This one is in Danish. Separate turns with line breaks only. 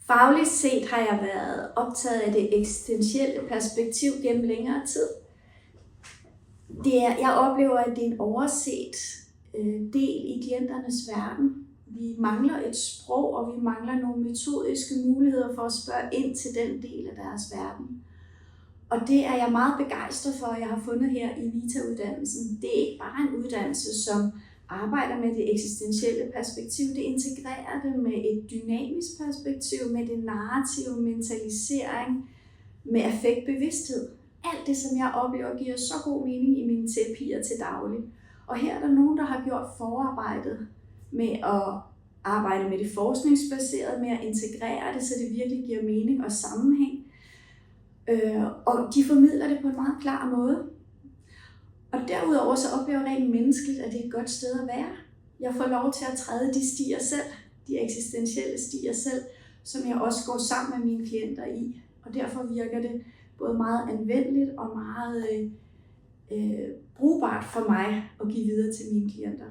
Fagligt set har jeg været optaget af det eksistentielle perspektiv gennem længere tid. Jeg oplever, at det er en overset del i klienternes verden. Vi mangler et sprog, og vi mangler nogle metodiske muligheder for at spørge ind til den del af deres verden. Og det er jeg meget begejstret for, at jeg har fundet her i VITA-uddannelsen. Det er ikke bare en uddannelse, som arbejder med det eksistentielle perspektiv. Det integrerer det med et dynamisk perspektiv, med det narrative, mentalisering, med affektbevidsthed. Alt det, som jeg oplever, giver så god mening i mine terapier til daglig. Og her er der nogen, der har gjort forarbejdet med at arbejde med det forskningsbaserede, med at integrere det, så det virkelig giver mening og sammenhæng. Og de formidler det på en meget klar måde. Og derudover så oplever jeg rent menneskeligt, at det er et godt sted at være. Jeg får lov til at træde de stier selv, de eksistentielle stier selv, som jeg også går sammen med mine klienter i. Og derfor virker det både meget anvendeligt og meget brugbart for mig at give videre til mine klienter.